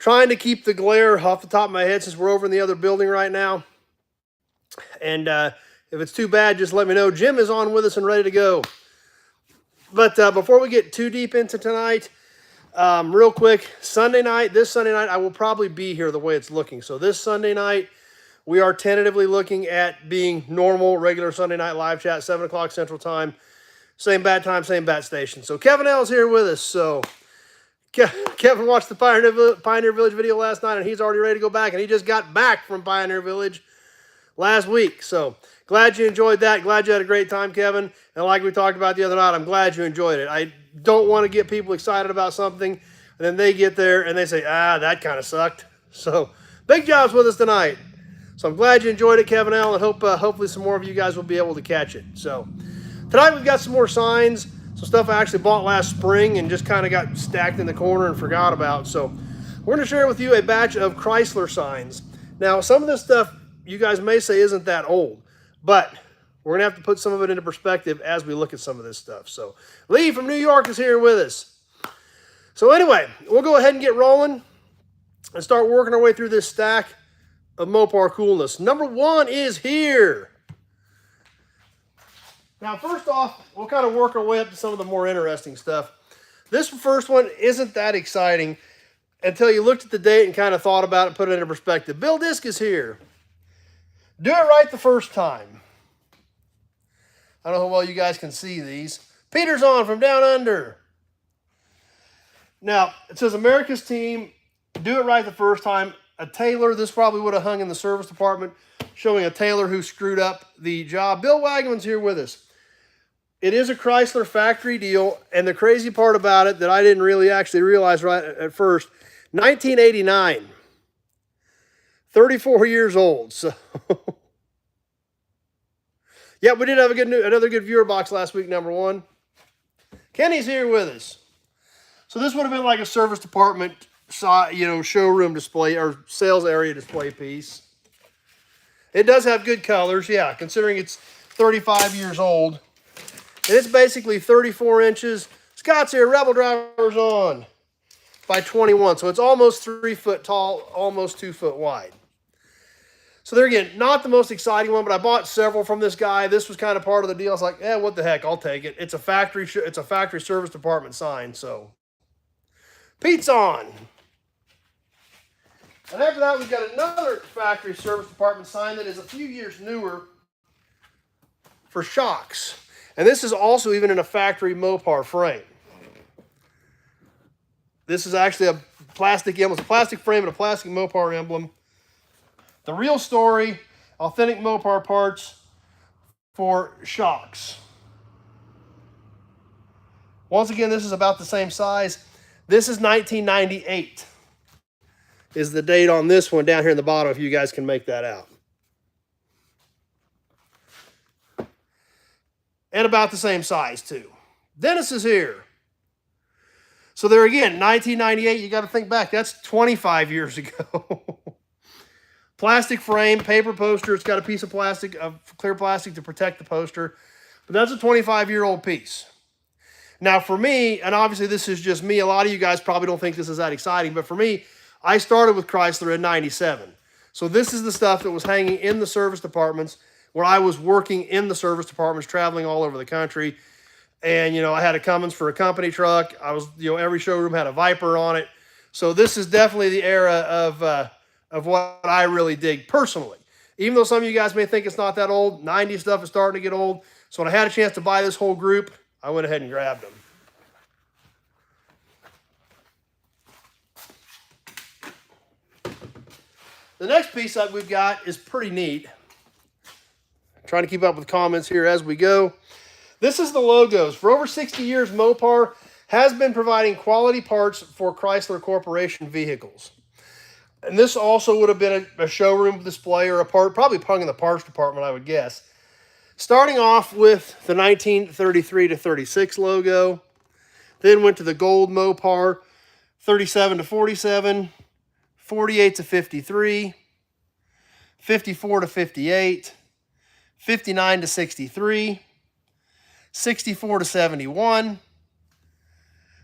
Trying to keep the glare off the top of my head since we're over in the other building right now. And if it's too bad, just let me know. Jim is on with us and ready to go. But before we get too deep into tonight, real quick, this Sunday night, I will probably be here the way it's looking. So this Sunday night, we are tentatively looking at being normal, regular Sunday night live chat, 7 o'clock Central Time. Same bat time, same bat station. So Kevin L is here with us. So Kevin watched the Pioneer Village video last night, and he's already ready to go back. And he just got back from Pioneer Village last week. So glad you enjoyed that. Glad you had a great time, Kevin. And like we talked about the other night, I'm glad you enjoyed it. I don't want to get people excited about something, and then they get there and they say, that kind of sucked. So big jobs with us tonight. So I'm glad you enjoyed it, Kevin L, and hopefully some more of you guys will be able to catch it. So tonight we've got some more signs, some stuff I actually bought last spring and just kind of got stacked in the corner and forgot about. So we're going to share with you a batch of Chrysler signs. Now, some of this stuff you guys may say isn't that old, but we're going to have to put some of it into perspective as we look at some of this stuff. So Lee from New York is here with us. So anyway, we'll go ahead and get rolling and start working our way through this stack of Mopar coolness. Number 1 is here. Now, first off, we'll kind of work our way up to some of the more interesting stuff. This first one isn't that exciting until you looked at the date and kind of thought about it, put it into perspective. Bill Disk is here. Do it right the first time. I don't know how well you guys can see these. Peter's on from Down Under. Now, it says America's Team, do it right the first time. A tailor, this probably would have hung in the service department, showing a tailor who screwed up the job. Bill Wagman's here with us. It is a Chrysler factory deal, and the crazy part about it that I didn't really actually realize right at first, 1989, 34 years old. So, yeah, we did have another good viewer box last week, number 1. Kenny's here with us. So this would have been like a service department, showroom display or sales area display piece. It does have good colors, yeah, considering it's 35 years old. And it's basically 34 inches. Scott's here, Rebel Driver's on, by 21. So it's almost 3 foot tall, almost 2 foot wide. So there again, not the most exciting one, but I bought several from this guy. This was kind of part of the deal. I was like, what the heck, I'll take it. It's a factory service department sign, so. Pete's on. And after that, we've got another factory service department sign that is a few years newer for shocks. And this is also even in a factory Mopar frame. This is actually a plastic emblem. It's a plastic frame and a plastic Mopar emblem. The real story, authentic Mopar parts for shocks. Once again, this is about the same size. This is 1998. Is the date on this one down here in the bottom, if you guys can make that out. And about the same size, too. Dennis is here. So there again, 1998, you got to think back. That's 25 years ago. Plastic frame, paper poster. It's got a piece of plastic, clear plastic to protect the poster. But that's a 25-year-old piece. Now, for me, and obviously this is just me, a lot of you guys probably don't think this is that exciting, but for me, I started with Chrysler in 97. So this is the stuff that was hanging in the service departments where I was working in the service departments, traveling all over the country. And, I had a Cummins for a company truck. I was, every showroom had a Viper on it. So this is definitely the era of what I really dig personally. Even though some of you guys may think it's not that old, 90 stuff is starting to get old. So when I had a chance to buy this whole group, I went ahead and grabbed them. The next piece that we've got is pretty neat. Trying to keep up with comments here as we go. This is the logos. For over 60 years, Mopar has been providing quality parts for Chrysler Corporation vehicles. And this also would have been a showroom display or a part, probably hung in the parts department, I would guess. Starting off with the 1933 to 36 logo. Then went to the gold Mopar, 37 to 47. 48 to 53, 54 to 58, 59 to 63, 64 to 71,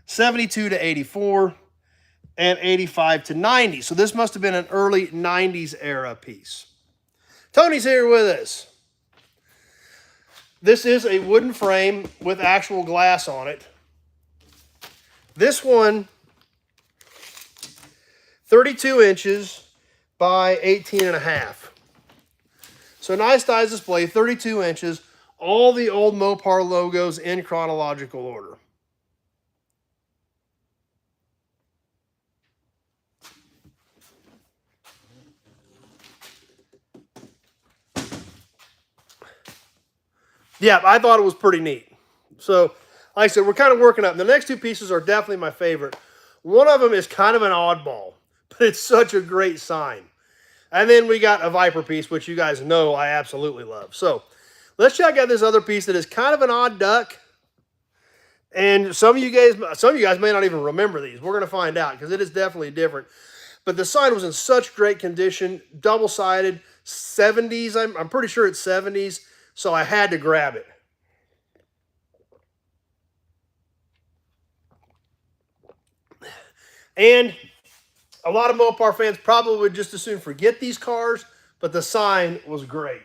72 to 84, and 85 to 90. So this must have been an early 90s era piece. Tony's here with us. This is a wooden frame with actual glass on it. This one, 32 inches by 18 and a half. So nice size display, 32 inches, all the old Mopar logos in chronological order. Yeah, I thought it was pretty neat. So, like I said, we're kind of working up. The next two pieces are definitely my favorite. One of them is kind of an oddball, but it's such a great sign. And then we got a Viper piece, which you guys know I absolutely love. So, let's check out this other piece that is kind of an odd duck. And some of you guys may not even remember these. We're going to find out because it is definitely different. But the sign was in such great condition, double-sided, 70s. I'm pretty sure it's 70s. So I had to grab it. And a lot of Mopar fans probably would just as soon forget these cars, but the sign was great.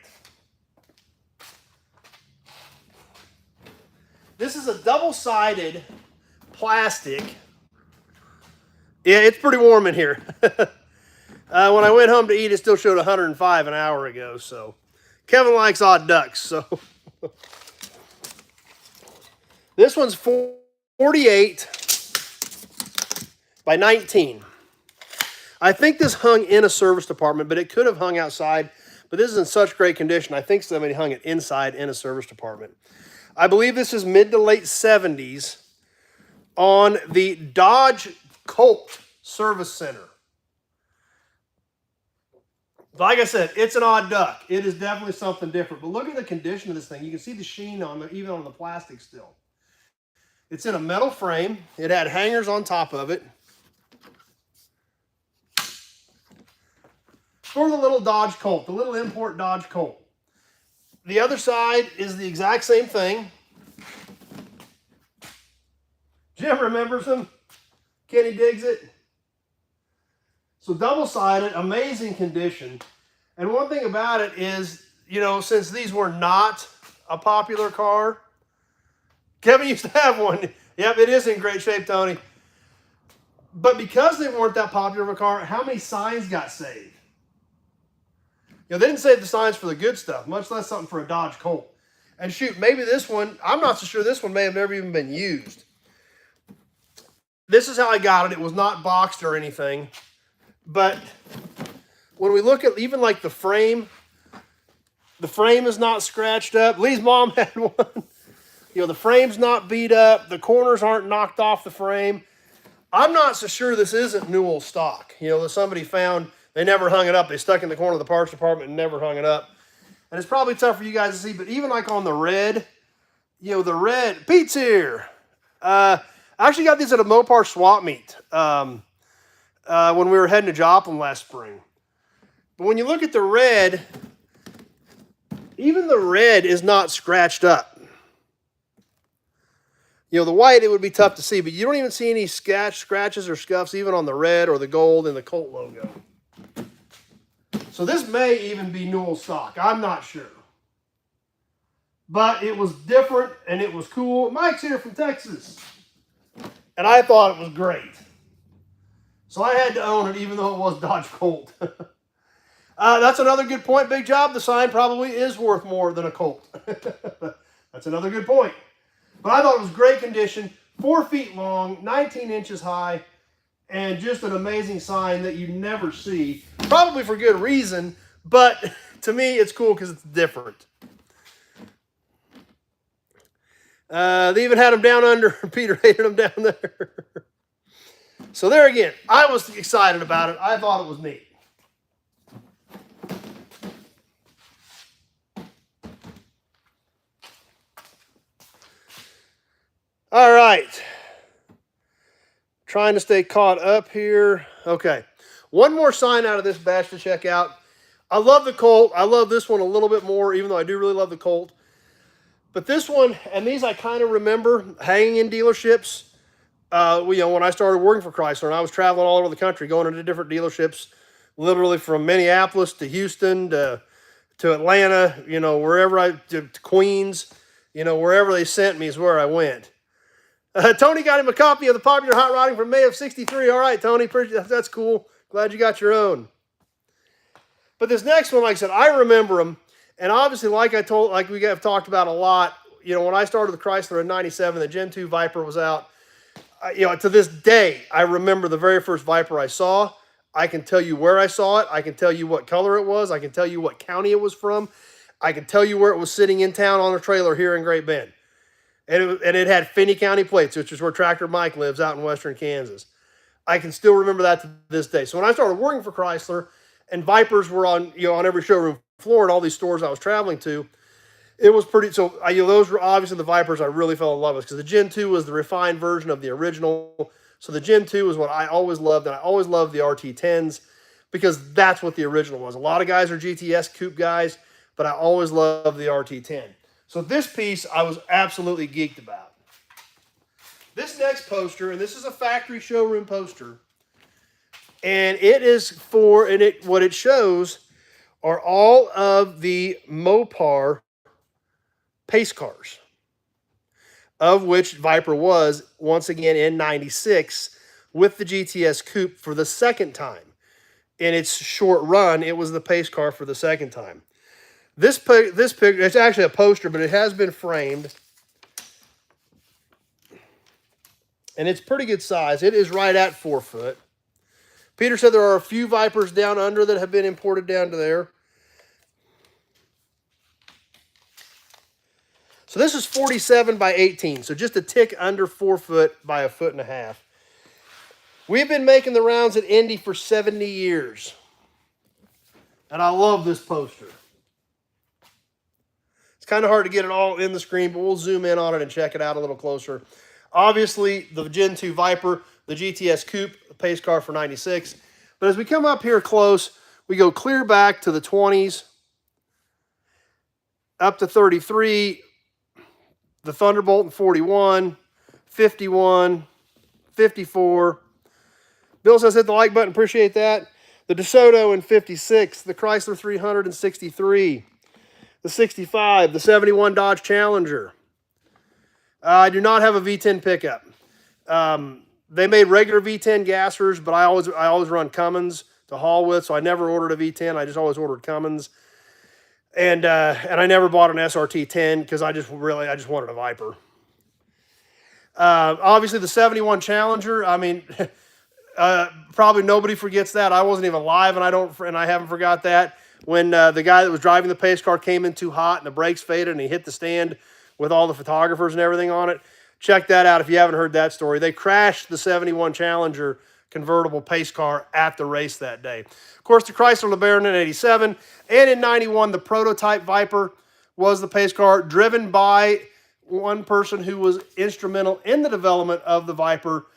This is a double-sided plastic. Yeah, it's pretty warm in here. When I went home to eat, it still showed 105 an hour ago, so... Kevin likes odd ducks, so. This one's 48 by 19. I think this hung in a service department, but it could have hung outside. But this is in such great condition. I think somebody hung it inside in a service department. I believe this is mid to late 70s on the Dodge Colt Service Center. Like I said, it's an odd duck. It is definitely something different. But look at the condition of this thing. You can see the sheen on the, even on the plastic still. It's in a metal frame. It had hangers on top of it. For the little Dodge Colt, the little import Dodge Colt. The other side is the exact same thing. Jim remembers them. Kenny digs it. So double-sided, amazing condition. And one thing about it is, you know, since these were not a popular car, Kevin used to have one. Yep, it is in great shape, Tony. But because they weren't that popular of a car, how many signs got saved? You know, they didn't save the signs for the good stuff, much less something for a Dodge Colt. And shoot, maybe this one, I'm not so sure this one may have never even been used. This is how I got it. It was not boxed or anything. But when we look at even like the frame is not scratched up. Lee's mom had one. You know, the frame's not beat up. The corners aren't knocked off the frame. I'm not so sure this isn't Newell stock. You know, that somebody found, they never hung it up. They stuck in the corner of the parts department and never hung it up. And it's probably tough for you guys to see, but even like on the red, you know, the red, Pete's here. I actually got these at a Mopar swap meet. When we were heading to Joplin last spring. But when you look at the red, even the red is not scratched up. You know, the white, it would be tough to see, but you don't even see any scratches or scuffs even on the red or the gold and the Colt logo. So this may even be Newell stock. I'm not sure. But it was different and it was cool. Mike's here from Texas. And I thought it was great. So I had to own it, even though it was Dodge Colt. That's another good point, Big Job. The sign probably is worth more than a Colt. That's another good point. But I thought it was great condition, 4 feet long, 19 inches high, and just an amazing sign that you never see. Probably for good reason, but to me, it's cool because it's different. They even had them down under. Peter hated them down there. So there again, I was excited about it. I thought it was neat. All right. Trying to stay caught up here. Okay. One more sign out of this batch to check out. I love the Colt. I love this one a little bit more, even though I do really love the Colt. But this one, and these I kind of remember hanging in dealerships. when I started working for Chrysler, and I was traveling all over the country, going into different dealerships, literally from Minneapolis to Houston to Atlanta, wherever to Queens, wherever they sent me is where I went. Tony got him a copy of the Popular Hot Rodding from May of '63. All right, Tony, that's cool. Glad you got your own. But this next one, like I said, I remember them, and obviously, like we have talked about a lot. When I started with Chrysler in '97, the Gen 2 Viper was out. To this day, I remember the very first Viper I saw. I can tell you where I saw it. I can tell you what color it was. I can tell you what county it was from. I can tell you where it was sitting in town on a trailer here in Great Bend. And it had Finney County plates, which is where Tractor Mike lives out in western Kansas. I can still remember that to this day. So when I started working for Chrysler and Vipers were on every showroom floor in all these stores I was traveling to, it was pretty, those were obviously the Vipers I really fell in love with, because the Gen 2 was the refined version of the original. So the Gen 2 was what I always loved, and I always loved the RT10s because that's what the original was. A lot of guys are GTS coupe guys, but I always loved the RT10. So this piece I was absolutely geeked about. This next poster, and this is a factory showroom poster, and it is what it shows are all of the Mopar pace cars, of which Viper was, once again, in '96 with the GTS Coupe for the second time. In its short run, it was the pace car for the second time. This picture, it's actually a poster, but it has been framed. And it's pretty good size. It is right at 4 foot. Peter said there are a few Vipers down under that have been imported down to there. So this is 47 by 18, so just a tick under 4 foot by 1.5 foot. We've been making the rounds at Indy for 70 years. And I love this poster. It's kind of hard to get it all in the screen, but we'll zoom in on it and check it out a little closer. Obviously, the Gen 2 Viper, the GTS Coupe, the pace car for '96. But as we come up here close, we go clear back to the 20s, up to 33, the Thunderbolt in 41, 51, 54. Bill says hit the like button, appreciate that. The DeSoto in 56, the Chrysler 300 in 63, the 65, the 71 Dodge Challenger. I do not have a V10 pickup. They made regular V10 gassers, but I always run Cummins to haul with, so I never ordered a V10. I just always ordered Cummins. And I never bought an SRT10 because I just wanted a Viper. Obviously, the 71 Challenger. I mean, probably nobody forgets that. I wasn't even live, and I haven't forgot that when the guy that was driving the pace car came in too hot and the brakes faded and he hit the stand with all the photographers and everything on it. Check that out if you haven't heard that story. They crashed the 71 Challenger convertible pace car at the race that day. Of course, the Chrysler LeBaron in '87 and in '91, the prototype Viper was the pace car driven by one person who was instrumental in the development of the Viper,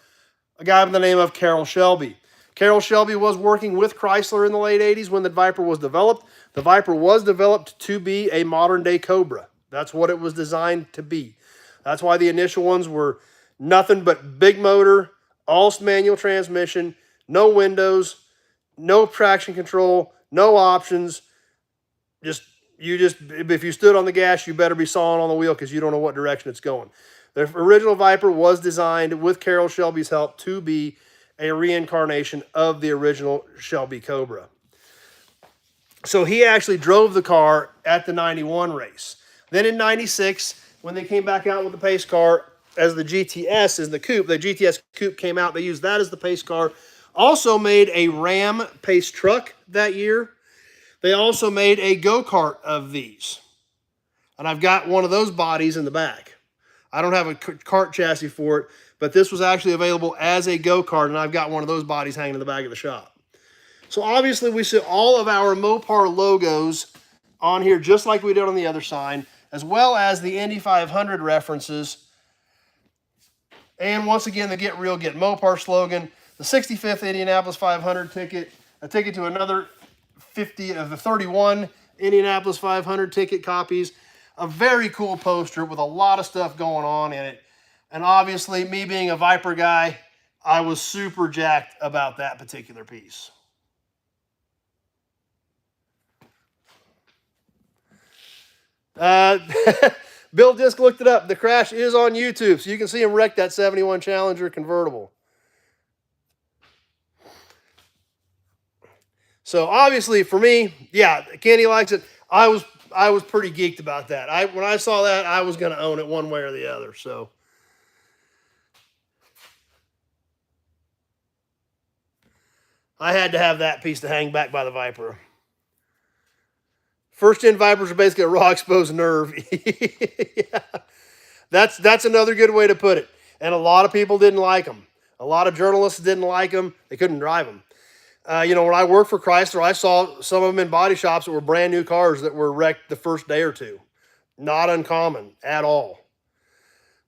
a guy by the name of Carroll Shelby. Carroll Shelby was working with Chrysler in the late '80s when the Viper was developed. The Viper was developed to be a modern-day Cobra. That's what it was designed to be. That's why the initial ones were nothing but big motor, all manual transmission, no windows, no traction control, no options. If you stood on the gas, you better be sawing on the wheel because you don't know what direction it's going. The original Viper was designed with Carroll Shelby's help to be a reincarnation of the original Shelby Cobra. So he actually drove the car at the '91 race. Then in '96, when they came back out with the pace car as the GTS, as the coupe, the GTS coupe came out, they used that as the pace car. Also made a Ram pace truck that year. They also made a go-kart of these. And I've got one of those bodies in the back. I don't have a kart chassis for it, but this was actually available as a go-kart, and I've got one of those bodies hanging in the back of the shop. So obviously we see all of our Mopar logos on here, just like we did on the other side, as well as the Indy 500 references. And once again, the Get Real, Get Mopar slogan, the 65th Indianapolis 500 ticket, a ticket to another 50 of the 31 Indianapolis 500 ticket copies. A very cool poster with a lot of stuff going on in it. And obviously, me being a Viper guy, I was super jacked about that particular piece. Bill Disc looked it up. The crash is on YouTube, so you can see him wreck that 71 Challenger convertible. So obviously, for me, yeah, Kenny likes it. I was pretty geeked about that. When I saw that, I was going to own it one way or the other. So I had to have that piece to hang back by the Viper. First-gen Vipers are basically a raw exposed nerve. Yeah. That's another good way to put it. And a lot of people didn't like them. A lot of journalists didn't like them. They couldn't drive them. You know, when I worked for Chrysler, I saw some of them in body shops that were brand new cars that were wrecked the first day or two. Not uncommon at all.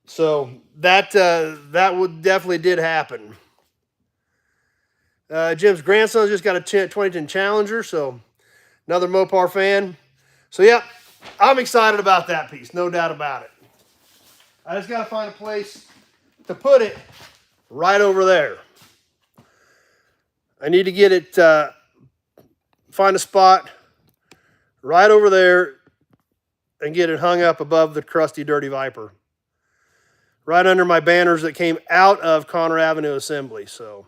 So that definitely did happen. Jim's grandson just got a 2010 Challenger, so another Mopar fan. So yeah, I'm excited about that piece, no doubt about it. I just got to find a place to put it right over there. I need to get it, find a spot right over there and get it hung up above the crusty, dirty Viper. Right under my banners that came out of Conner Avenue Assembly, so.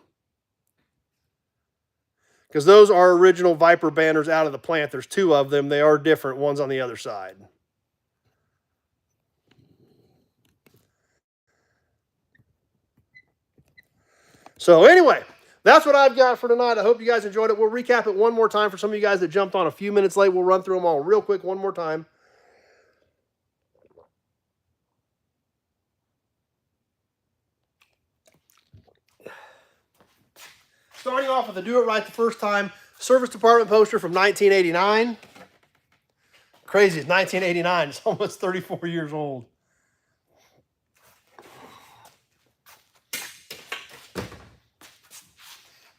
Because those are original Viper banners out of the plant. There's two of them. They are different. One's on the other side. So anyway, that's what I've got for tonight. I hope you guys enjoyed it. We'll recap it one more time for some of you guys that jumped on a few minutes late. We'll run through them all real quick one more time. Starting off with the Do It Right the First Time service department poster from 1989. Crazy, it's 1989. It's almost 34 years old.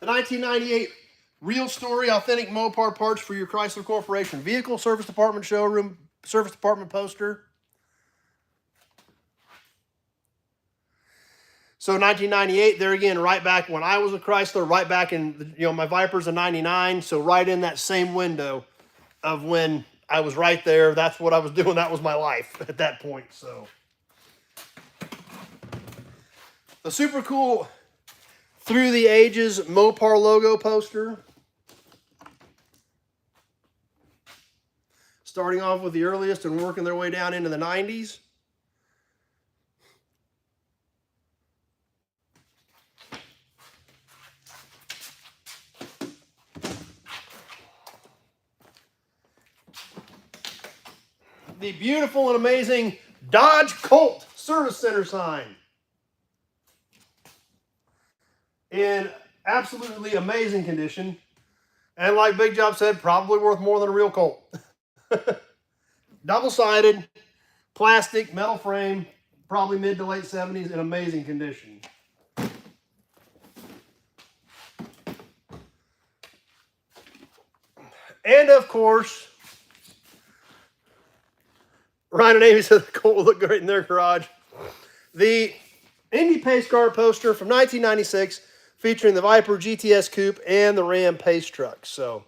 The 1998 Real Story Authentic Mopar Parts for Your Chrysler Corporation Vehicle Service Department Showroom Service Department poster. So 1998, there again, right back when I was a Chrysler, right back in, you know, my Viper's a 99, so right in that same window of when I was right there. That's what I was doing. That was my life at that point. So the super cool Through the Ages Mopar logo poster. Starting off with the earliest and working their way down into the 90s. The beautiful and amazing Dodge Colt Service Center sign. In absolutely amazing condition. And like Big Job said, probably worth more than a real Colt. Double-sided, plastic, metal frame, probably mid to late 70s, in amazing condition. And of course, Ryan and Amy said the Colt would look great in their garage. The Indy Pace Car poster from 1996 featuring the Viper GTS Coupe and the Ram Pace truck. So,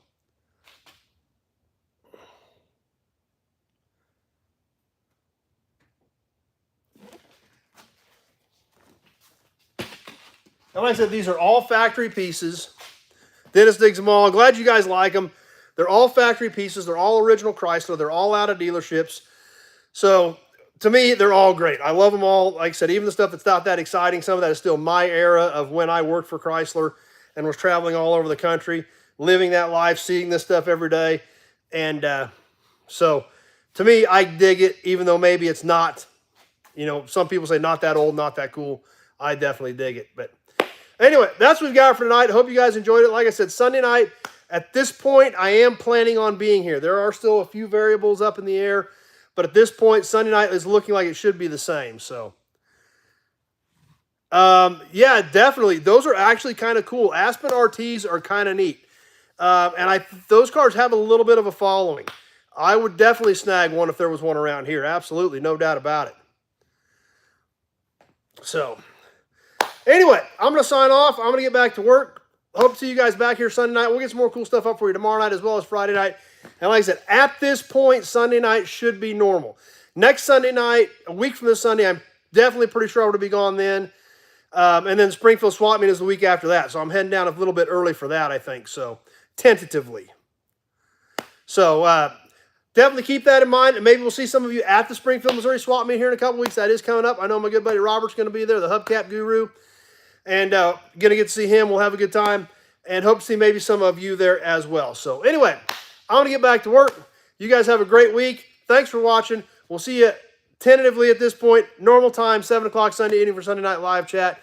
and like I said, these are all factory pieces. Dennis digs them all. Glad you guys like them. They're all factory pieces. They're all original Chrysler. They're all out of dealerships. So, to me, they're all great. I love them all. Like I said, even the stuff that's not that exciting, some of that is still my era of when I worked for Chrysler and was traveling all over the country, living that life, seeing this stuff every day. And so, to me, I dig it, even though maybe it's not, you know, some people say not that old, not that cool. I definitely dig it. But anyway, that's what we've got for tonight. I hope you guys enjoyed it. Like I said, Sunday night, at this point, I am planning on being here. There are still a few variables up in the air. But at this point, Sunday night is looking like it should be the same. So, yeah, definitely. Those are actually kind of cool. Aspen RTs are kind of neat. And those cars have a little bit of a following. I would definitely snag one if there was one around here. Absolutely, no doubt about it. So, anyway, I'm going to sign off. I'm going to get back to work. Hope to see you guys back here Sunday night. We'll get some more cool stuff up for you tomorrow night as well as Friday night. And like I said, at this point, Sunday night should be normal. Next Sunday night, a week from this Sunday, I'm definitely pretty sure I'm going to be gone then. And then Springfield Swap Meet is the week after that. So I'm heading down a little bit early for that, I think. So, tentatively. So, definitely keep that in mind. And maybe we'll see some of you at the Springfield, Missouri Swap Meet here in a couple weeks. That is coming up. I know my good buddy Robert's going to be there, the hubcap guru. And going to get to see him. We'll have a good time. And hope to see maybe some of you there as well. So anyway, I'm going to get back to work. You guys have a great week. Thanks for watching. We'll see you tentatively at this point. Normal time, 7 o'clock Sunday evening for Sunday Night Live chat.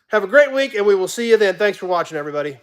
Have a great week, and we will see you then. Thanks for watching, everybody.